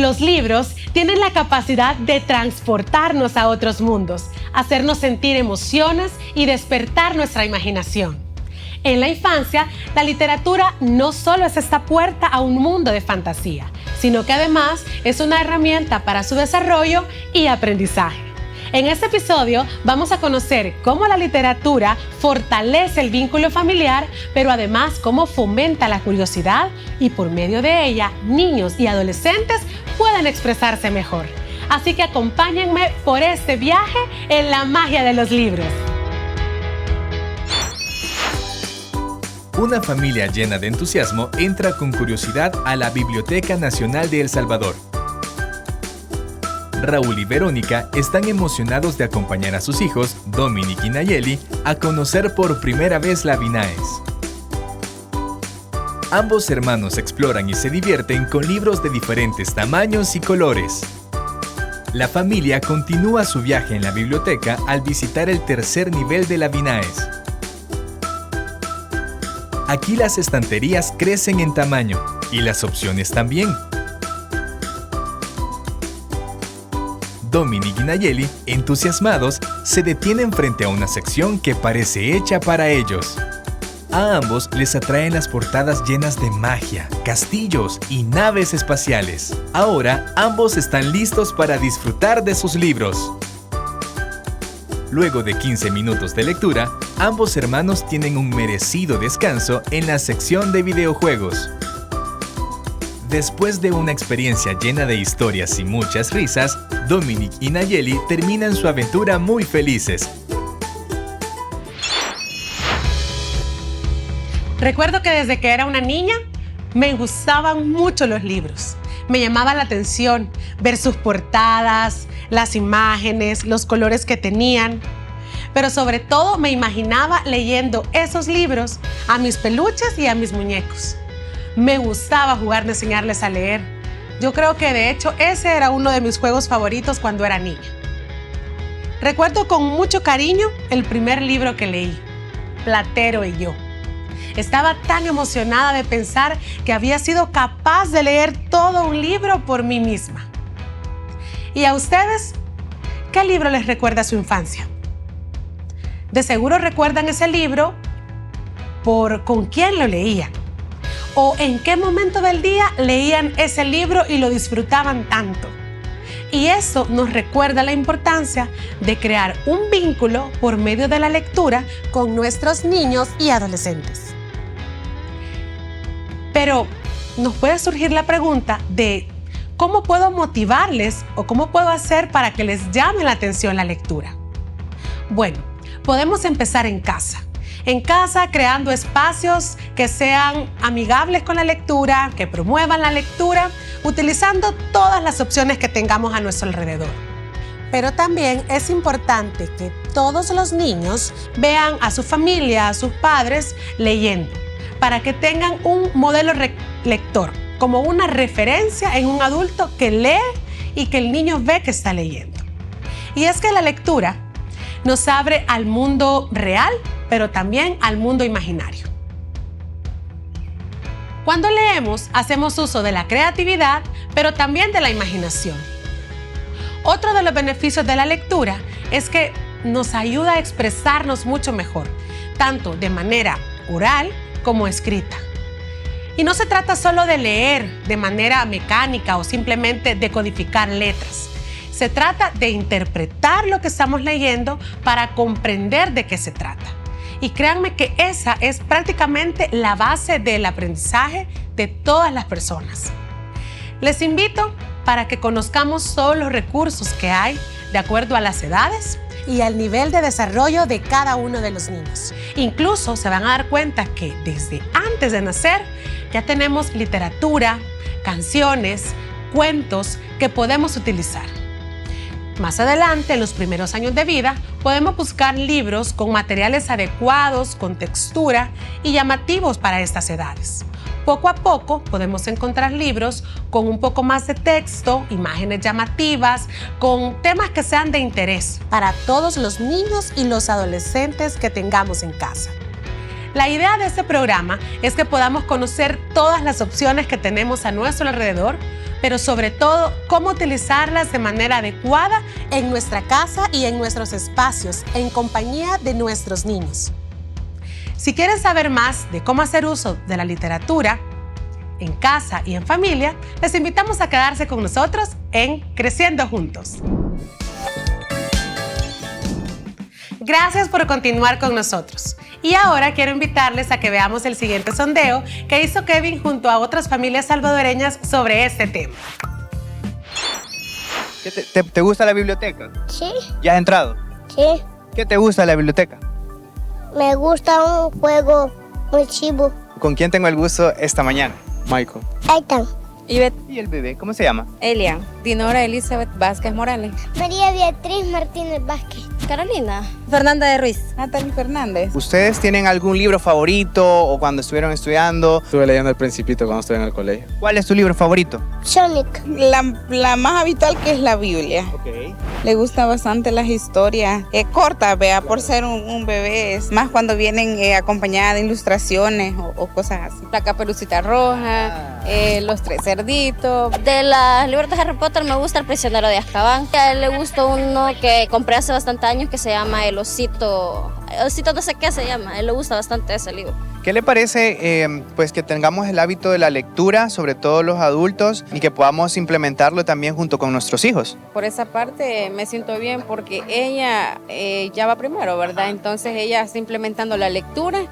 Los libros tienen la capacidad de transportarnos a otros mundos, hacernos sentir emociones y despertar nuestra imaginación. En la infancia, la literatura no solo es esta puerta a un mundo de fantasía, sino que además es una herramienta para su desarrollo y aprendizaje. En este episodio vamos a conocer cómo la literatura fortalece el vínculo familiar, pero además cómo fomenta la curiosidad y por medio de ella niños y adolescentes pueden expresarse mejor. Así que acompáñenme por este viaje en la magia de los libros. Una familia llena de entusiasmo entra con curiosidad a la Biblioteca Nacional de El Salvador. Raúl y Verónica están emocionados de acompañar a sus hijos, Dominic y Nayeli, a conocer por primera vez la Vinaes. Ambos hermanos exploran y se divierten con libros de diferentes tamaños y colores. La familia continúa su viaje en la biblioteca al visitar el tercer nivel de la Vinaes. Aquí las estanterías crecen en tamaño y las opciones también. Dominic y Nayeli, entusiasmados, se detienen frente a una sección que parece hecha para ellos. A ambos les atraen las portadas llenas de magia, castillos y naves espaciales. Ahora, ambos están listos para disfrutar de sus libros. Luego de 15 minutos de lectura, ambos hermanos tienen un merecido descanso en la sección de videojuegos. Después de una experiencia llena de historias y muchas risas, Dominic y Nayeli terminan su aventura muy felices. Recuerdo que desde que era una niña me gustaban mucho los libros. Me llamaba la atención ver sus portadas, las imágenes, los colores que tenían. Pero sobre todo me imaginaba leyendo esos libros a mis peluches y a mis muñecos. Me gustaba jugar de enseñarles a leer. Yo creo que de hecho ese era uno de mis juegos favoritos cuando era niña. Recuerdo con mucho cariño el primer libro que leí, Platero y yo. Estaba tan emocionada de pensar que había sido capaz de leer todo un libro por mí misma. ¿Y a ustedes? ¿Qué libro les recuerda a su infancia? De seguro recuerdan ese libro por con quién lo leían o en qué momento del día leían ese libro y lo disfrutaban tanto. Y eso nos recuerda la importancia de crear un vínculo por medio de la lectura con nuestros niños y adolescentes. Pero nos puede surgir la pregunta de ¿cómo puedo motivarles o cómo puedo hacer para que les llame la atención la lectura? Bueno, podemos empezar en casa. En casa, creando espacios que sean amigables con la lectura, que promuevan la lectura, utilizando todas las opciones que tengamos a nuestro alrededor. Pero también es importante que todos los niños vean a su familia, a sus padres leyendo, para que tengan un modelo lector, como una referencia en un adulto que lee y que el niño ve que está leyendo. Y es que la lectura nos abre al mundo real, pero también al mundo imaginario. Cuando leemos, hacemos uso de la creatividad, pero también de la imaginación. Otro de los beneficios de la lectura es que nos ayuda a expresarnos mucho mejor, tanto de manera oral como escrita. Y no se trata solo de leer de manera mecánica o simplemente de codificar letras. Se trata de interpretar lo que estamos leyendo para comprender de qué se trata. Y créanme que esa es prácticamente la base del aprendizaje de todas las personas. Les invito para que conozcamos todos los recursos que hay de acuerdo a las edades y al nivel de desarrollo de cada uno de los niños. Incluso se van a dar cuenta que desde antes de nacer ya tenemos literatura, canciones, cuentos que podemos utilizar. Más adelante, en los primeros años de vida, podemos buscar libros con materiales adecuados, con textura y llamativos para estas edades. Poco a poco podemos encontrar libros con un poco más de texto, imágenes llamativas, con temas que sean de interés para todos los niños y los adolescentes que tengamos en casa. La idea de este programa es que podamos conocer todas las opciones que tenemos a nuestro alrededor pero sobre todo cómo utilizarlas de manera adecuada en nuestra casa y en nuestros espacios, en compañía de nuestros niños. Si quieren saber más de cómo hacer uso de la literatura en casa y en familia, les invitamos a quedarse con nosotros en Creciendo Juntos. Gracias por continuar con nosotros. Y ahora quiero invitarles a que veamos el siguiente sondeo que hizo Kevin junto a otras familias salvadoreñas sobre este tema. ¿Te gusta la biblioteca? Sí, ¿Ya has entrado? sí. ¿Qué te gusta de la biblioteca? Me gusta un juego muy chivo. ¿Con quién tengo el gusto esta mañana? Michael. Ahí están. Ivette, ¿Y el bebé? ¿Cómo se llama? Elian, Dinora Elizabeth Vázquez Morales, María Beatriz Martínez Vázquez. Carolina, Fernanda de Ruiz. Natalie Fernández. ¿Ustedes tienen algún libro favorito o cuando estuvieron estudiando? Estuve leyendo El Principito cuando estuve en el colegio. ¿Cuál es tu libro favorito? Sonic. La más habitual que es la Biblia. Ok. Le gustan bastante las historias cortas, vea, por ser un bebé. Es más cuando vienen acompañadas de ilustraciones o cosas así. La Caperucita Roja, Los Tres Cerditos. De los libros de Harry Potter me gusta El Prisionero de Azkaban. A él le gustó uno que compré hace bastante años que se llama El Osito no sé qué se llama. A él le gusta bastante ese libro. ¿Qué le parece pues que tengamos el hábito de la lectura, sobre todo los adultos, y que podamos implementarlo también junto con nuestros hijos? Por esa parte me siento bien porque ella ya va primero, ¿verdad? Entonces ella está implementando la lectura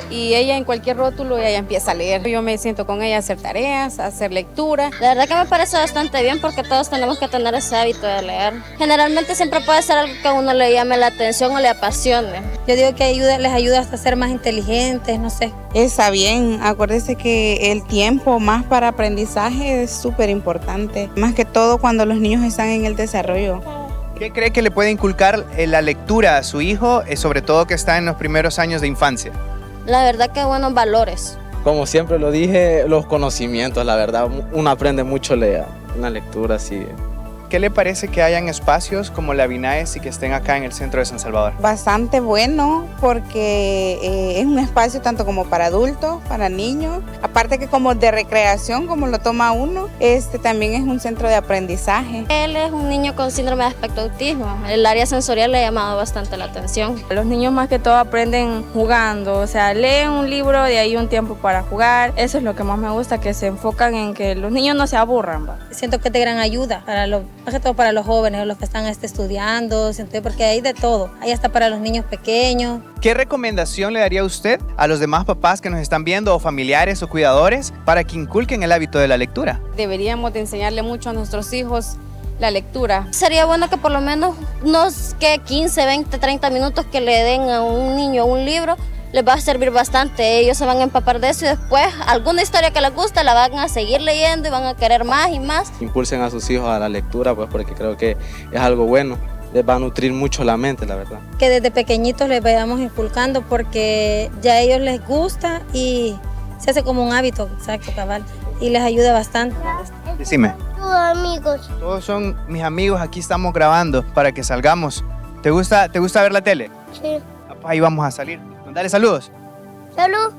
y ella en cualquier rótulo ella empieza a leer. Yo me siento con ella a hacer tareas, a hacer lectura. La verdad que me parece bastante bien porque todos tenemos que tener ese hábito de leer. Generalmente siempre puede ser algo que a uno le llame la atención o le apasione. Yo digo que les ayuda hasta a ser más inteligentes, no sé. Está bien, acuérdese que el tiempo más para aprendizaje es súper importante, más que todo cuando los niños están en el desarrollo. ¿Qué cree que le puede inculcar la lectura a su hijo, sobre todo que está en los primeros años de infancia? La verdad que buenos valores. Como siempre lo dije, los conocimientos, la verdad, uno aprende mucho una lectura así. ¿Qué le parece que hayan espacios como la Vinaes y que estén acá en el centro de San Salvador? Bastante bueno porque es un espacio tanto como para adultos, para niños, aparte que como de recreación, como lo toma uno, también es un centro de aprendizaje. Él es un niño con síndrome de espectro autismo. El área sensorial le ha llamado bastante la atención. Los niños más que todo aprenden jugando, o sea, leen un libro, de ahí un tiempo para jugar. Eso es lo que más me gusta, que se enfocan en que los niños no se aburran, ¿va? Siento que es de gran ayuda, más que todo para los jóvenes, los que están estudiando, porque hay de todo. Hay hasta para los niños pequeños. ¿Qué recomendación le daría usted a los demás papás que nos están viendo o familiares o cuidadores para que inculquen el hábito de la lectura? Deberíamos de enseñarle mucho a nuestros hijos la lectura. Sería bueno que por lo menos unos 15, 20, 30 minutos que le den a un niño un libro les va a servir bastante. Ellos se van a empapar de eso y después alguna historia que les guste la van a seguir leyendo y van a querer más y más. Impulsen a sus hijos a la lectura, pues porque creo que es algo bueno. Les va a nutrir mucho la mente, la verdad. Que desde pequeñitos les vayamos inculcando porque ya a ellos les gusta y se hace como un hábito, exacto, cabal, y les ayuda bastante. Decime. Tus amigos. Todos son mis amigos, aquí estamos grabando para que salgamos. ¿Te gusta ver la tele? Sí. Ahí vamos a salir. Dale saludos. Salud.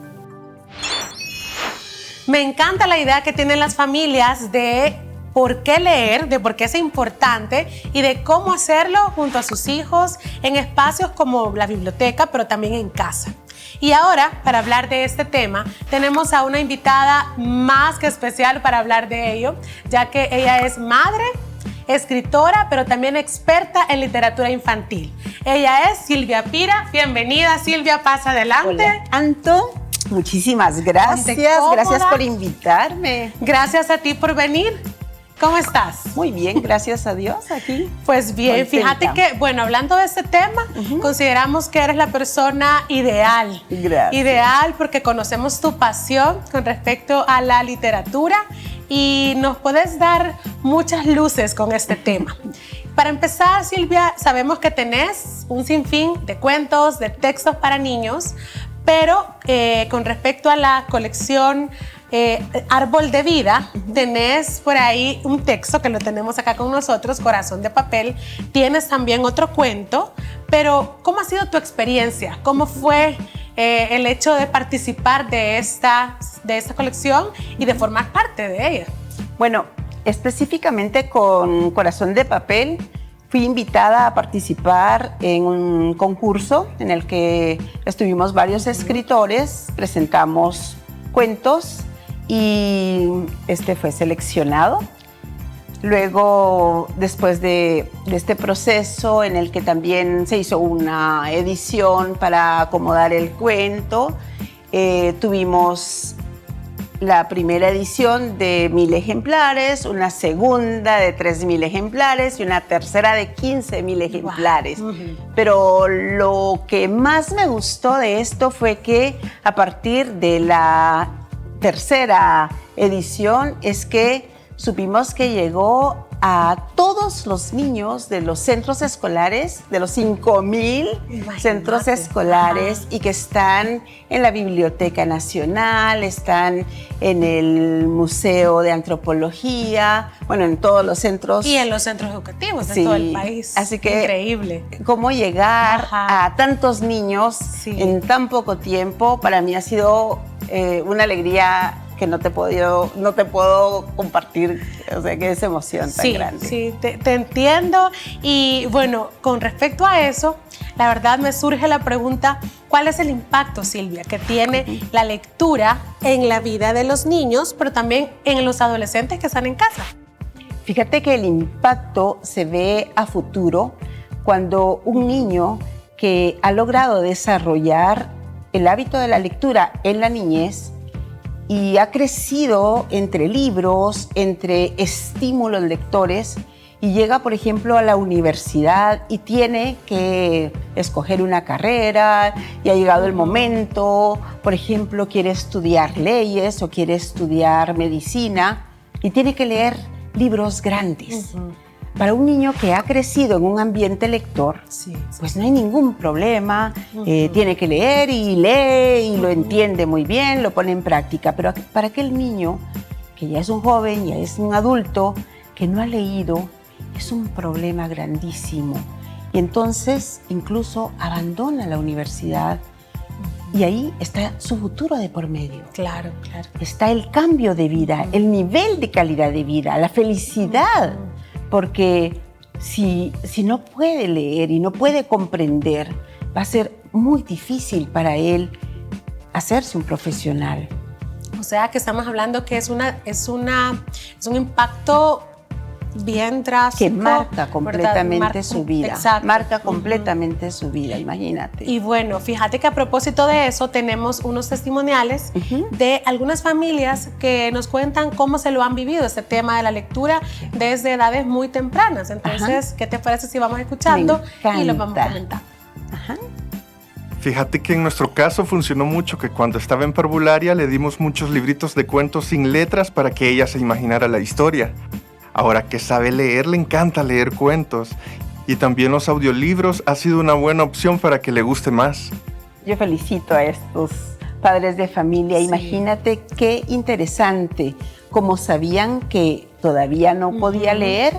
Me encanta la idea que tienen las familias de por qué leer, de por qué es importante y de cómo hacerlo junto a sus hijos en espacios como la biblioteca, pero también en casa. Y ahora, para hablar de este tema, tenemos a una invitada más que especial para hablar de ello, ya que ella es madre, escritora, pero también experta en literatura infantil. Ella es Silvia Pira. Bienvenida, Silvia, pasa adelante. Hola, Anto. Muchísimas gracias. Gracias por invitarme. Gracias a ti por venir. ¿Cómo estás? Muy bien, gracias a Dios aquí. Pues bien, Contenta. fíjate que, bueno, hablando de este tema, consideramos que eres la persona ideal. Gracias. Ideal porque conocemos tu pasión con respecto a la literatura y nos puedes dar muchas luces con este tema. Para empezar, Silvia, sabemos que tenés un sinfín de cuentos, de textos para niños, pero con respecto a la colección Árbol de Vida, tenés por ahí un texto que lo tenemos acá con nosotros, Corazón de Papel. Tienes también otro cuento, pero ¿cómo ha sido tu experiencia? ¿Cómo fue el hecho de participar de esta colección y de formar parte de ella? Bueno, específicamente con Corazón de Papel, fui invitada a participar en un concurso en el que estuvimos varios escritores, presentamos cuentos y este fue seleccionado. Luego, después de este proceso en el que también se hizo una edición para acomodar el cuento, tuvimos la primera edición de 1000 ejemplares, una segunda de 3000 ejemplares y una tercera de 15000 ejemplares. Wow. Pero lo que más me gustó de esto fue que a partir de la tercera edición es que supimos que llegó a todos los niños de los centros escolares, de los 5000 centros escolares, y que están en la Biblioteca Nacional, están en el Museo de Antropología, bueno, en todos los centros. Y en los centros educativos de todo el país. Así que, increíble. Cómo llegar a tantos niños en tan poco tiempo, para mí ha sido una alegría que no te puedo compartir, o sea, que esa emoción tan grande. Sí, te entiendo. Y bueno, con respecto a eso, la verdad me surge la pregunta, ¿cuál es el impacto, Silvia, que tiene la lectura en la vida de los niños, pero también en los adolescentes que están en casa? Fíjate que el impacto se ve a futuro cuando un niño que ha logrado desarrollar el hábito de la lectura en la niñez y ha crecido entre libros, entre estímulos lectores, y llega, por ejemplo, a la universidad y tiene que escoger una carrera, y ha llegado el momento, por ejemplo, quiere estudiar leyes o quiere estudiar medicina, y tiene que leer libros grandes. Para un niño que ha crecido en un ambiente lector, pues no hay ningún problema, tiene que leer y lee y lo entiende muy bien, lo pone en práctica. Pero para aquel niño que ya es un joven, ya es un adulto, que no ha leído, es un problema grandísimo. Y entonces incluso abandona la universidad y ahí está su futuro de por medio. Claro, claro. Está el cambio de vida, el nivel de calidad de vida, la felicidad. Porque si no puede leer y no puede comprender, va a ser muy difícil para él hacerse un profesional. O sea que estamos hablando que es un impacto bien drástico. Que marca completamente su vida. Exacto. Marca completamente su vida, imagínate. Y bueno, fíjate que a propósito de eso tenemos unos testimoniales de algunas familias que nos cuentan cómo se lo han vivido este tema de la lectura desde edades muy tempranas. Entonces, ¿qué te parece si vamos escuchando y lo vamos comentando? Fíjate que en nuestro caso funcionó mucho que cuando estaba en parvularia le dimos muchos libritos de cuentos sin letras para que ella se imaginara la historia. Ahora que sabe leer, le encanta leer cuentos. Y también los audiolibros ha sido una buena opción para que le guste más. Yo felicito a estos padres de familia. Imagínate qué interesante. Como sabían que todavía no podía leer,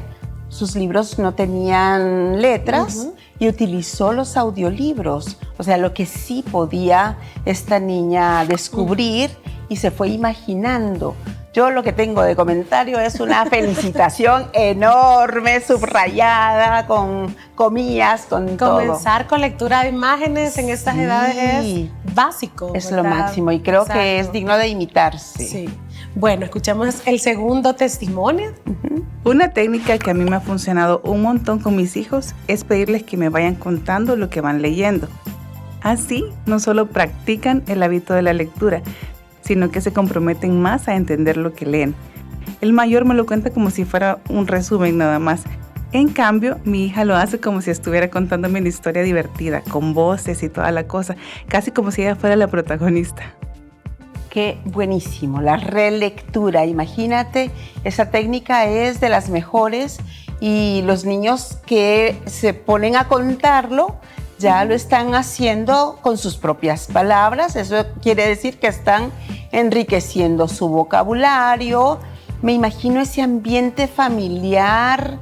sus libros no tenían letras y utilizó los audiolibros. O sea, lo que sí podía esta niña descubrir y se fue imaginando. Yo lo que tengo de comentario es una felicitación enorme, subrayada, con comillas, con todo. Comenzar con lectura de imágenes en estas edades es básico. Es ¿verdad? Lo máximo y creo que es digno de imitarse. Sí. Bueno, escuchemos el segundo testimonio. Una técnica que a mí me ha funcionado un montón con mis hijos es pedirles que me vayan contando lo que van leyendo. Así, no solo practican el hábito de la lectura, sino que se comprometen más a entender lo que leen. El mayor me lo cuenta como si fuera un resumen nada más. En cambio, mi hija lo hace como si estuviera contándome una historia divertida, con voces y toda la cosa, casi como si ella fuera la protagonista. Qué buenísimo, la relectura. Imagínate, esa técnica es de las mejores y los niños que se ponen a contarlo ya lo están haciendo con sus propias palabras. Eso quiere decir que están enriqueciendo su vocabulario. Me imagino ese ambiente familiar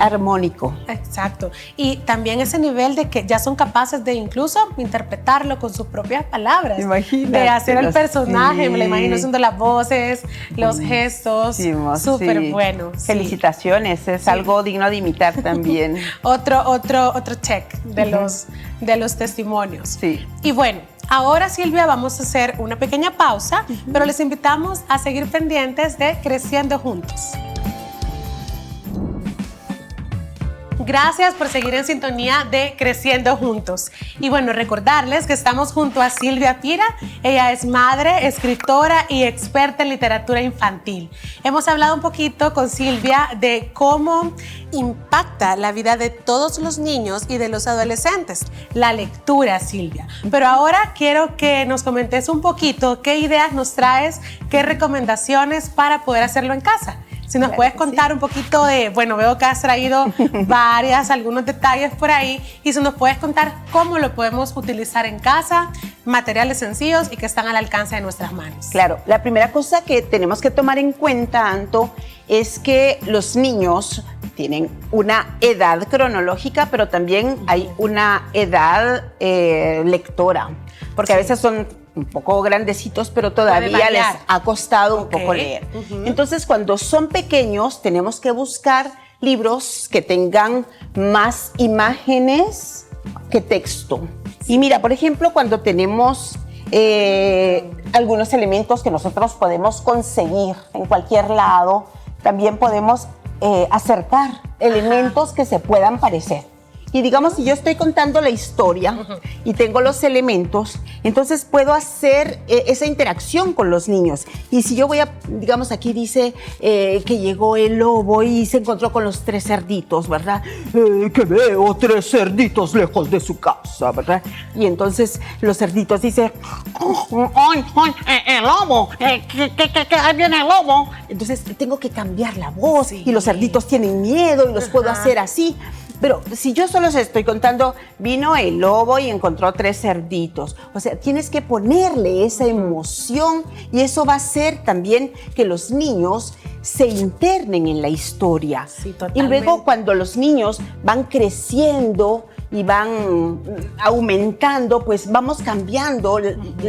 armónico. Exacto. Y también ese nivel de que ya son capaces de incluso interpretarlo con sus propias palabras. Imagínate. De hacer el personaje, sí. Me lo imagino haciendo las voces, los gestos. Súper bueno. Felicitaciones, es algo digno de imitar también. otro check de los testimonios. Sí. Y bueno, ahora, Silvia, vamos a hacer una pequeña pausa, pero les invitamos a seguir pendientes de Creciendo Juntos. Gracias por seguir en sintonía de Creciendo Juntos. Y bueno, recordarles que estamos junto a Silvia Pira. Ella es madre, escritora y experta en literatura infantil. Hemos hablado un poquito con Silvia de cómo impacta la vida de todos los niños y de los adolescentes la lectura, Silvia. Pero ahora quiero que nos comentes un poquito qué ideas nos traes, qué recomendaciones para poder hacerlo en casa. Si nos puedes contar un poquito de, bueno, veo que has traído algunos detalles por ahí, y si nos puedes contar cómo lo podemos utilizar en casa, materiales sencillos y que están al alcance de nuestras manos. Claro, la primera cosa que tenemos que tomar en cuenta, Anto, es que los niños tienen una edad cronológica, pero también hay una edad lectora, porque a veces son un poco grandecitos, pero todavía les ha costado un poco leer. Entonces, cuando son pequeños, tenemos que buscar libros que tengan más imágenes que texto. Y mira, por ejemplo, cuando tenemos algunos elementos que nosotros podemos conseguir en cualquier lado, también podemos acercar elementos que se puedan parecer. Y digamos, si yo estoy contando la historia y tengo los elementos, entonces puedo hacer esa interacción con los niños. Y si yo voy a, digamos, aquí dice que llegó el lobo y se encontró con los 3 cerditos, ¿verdad? Que veo 3 cerditos lejos de su casa, ¿verdad? Y entonces los cerditos dicen, el lobo, que ahí viene el lobo. Entonces tengo que cambiar la voz y los cerditos tienen miedo y los puedo hacer así. Pero si yo solo estoy contando, vino el lobo y encontró 3 cerditos. O sea, tienes que ponerle esa emoción y eso va a hacer también que los niños se internen en la historia. Sí, totalmente. Y luego cuando los niños van creciendo y van aumentando, pues vamos cambiando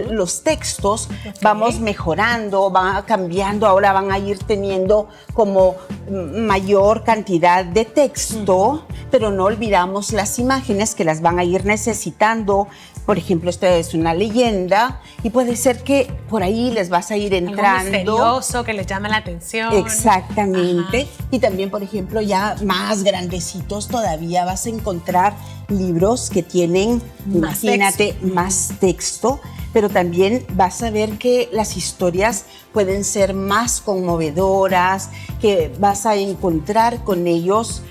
los textos, vamos mejorando, va cambiando, ahora van a ir teniendo como mayor cantidad de texto, pero no olvidamos las imágenes que las van a ir necesitando. Por ejemplo, esta es una leyenda y puede ser que por ahí les vas a ir entrando. Algo misterioso que les llame la atención. Exactamente. Y también, por ejemplo, ya más grandecitos todavía vas a encontrar libros que tienen, imagínate, más texto, pero también vas a ver que las historias pueden ser más conmovedoras, que vas a encontrar con ellos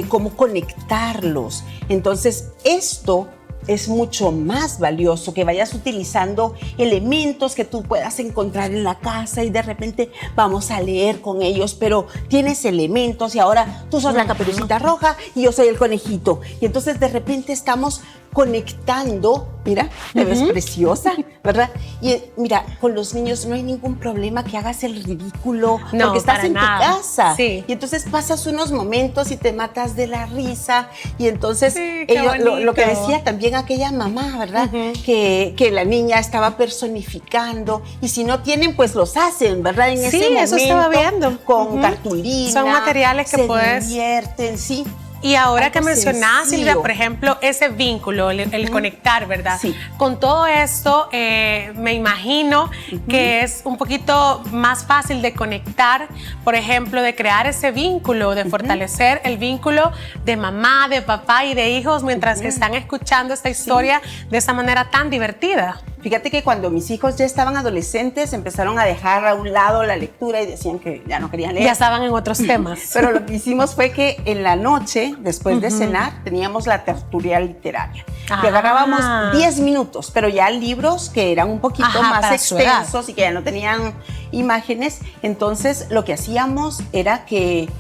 cómo conectarlos. Entonces, esto es mucho más valioso, que vayas utilizando elementos que tú puedas encontrar en la casa y de repente vamos a leer con ellos, pero tienes elementos y ahora tú sos la Caperucita Roja y yo soy el conejito. Y entonces de repente estamos conectando, mira, te ves preciosa, ¿verdad? Y mira, con los niños no hay ningún problema que hagas el ridículo, porque estás en tu casa. Sí. Y entonces pasas unos momentos y te matas de la risa. Y entonces ellos, lo que decía también aquella mamá, ¿verdad? Que la niña estaba personificando. Y si no tienen, pues los hacen, ¿verdad? En ese momento. Eso estaba viendo. Con cartulina. Son materiales que puedes... Se divierten, sí. Y ahora que mencionás, Silvia, por ejemplo, ese vínculo, el conectar, ¿verdad? Sí. Con todo esto, me imagino que es un poquito más fácil de conectar, por ejemplo, de crear ese vínculo, de fortalecer el vínculo de mamá, de papá y de hijos mientras están escuchando esta historia de esa manera tan divertida. Fíjate que cuando mis hijos ya estaban adolescentes, empezaron a dejar a un lado la lectura y decían que ya no querían leer. Ya estaban en otros temas. Pero lo que hicimos fue que en la noche, después de cenar, teníamos la tertulia literaria. Que agarrábamos 10 minutos, pero ya libros que eran un poquito más extensos y que ya no tenían imágenes. Entonces, lo que hacíamos era que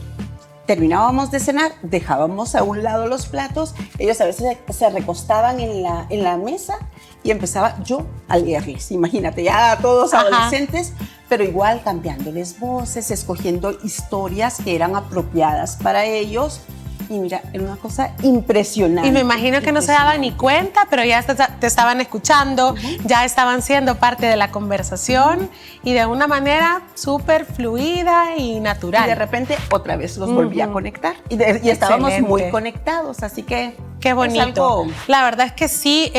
terminábamos de cenar, dejábamos a un lado los platos, ellos a veces se recostaban en la mesa y empezaba yo a leerles. Imagínate, ya todos adolescentes, pero igual cambiándoles voces, escogiendo historias que eran apropiadas para ellos. Y mira, era una cosa impresionante. Y me imagino que no se daban ni cuenta, pero ya te estaban escuchando, ya estaban siendo parte de la conversación y de una manera súper fluida y natural. Y de repente otra vez los volví a conectar y estábamos muy conectados, así que qué bonito. La verdad es que sí,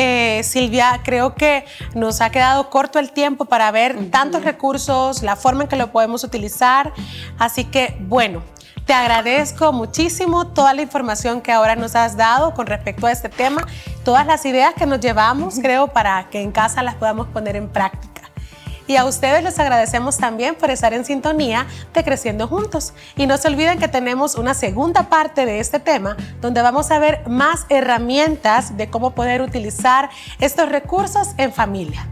Silvia, creo que nos ha quedado corto el tiempo para ver tantos recursos, la forma en que lo podemos utilizar, así que bueno. Te agradezco muchísimo toda la información que ahora nos has dado con respecto a este tema, todas las ideas que nos llevamos, creo, para que en casa las podamos poner en práctica. Y a ustedes les agradecemos también por estar en sintonía de Creciendo Juntos. Y no se olviden que tenemos una segunda parte de este tema, donde vamos a ver más herramientas de cómo poder utilizar estos recursos en familia.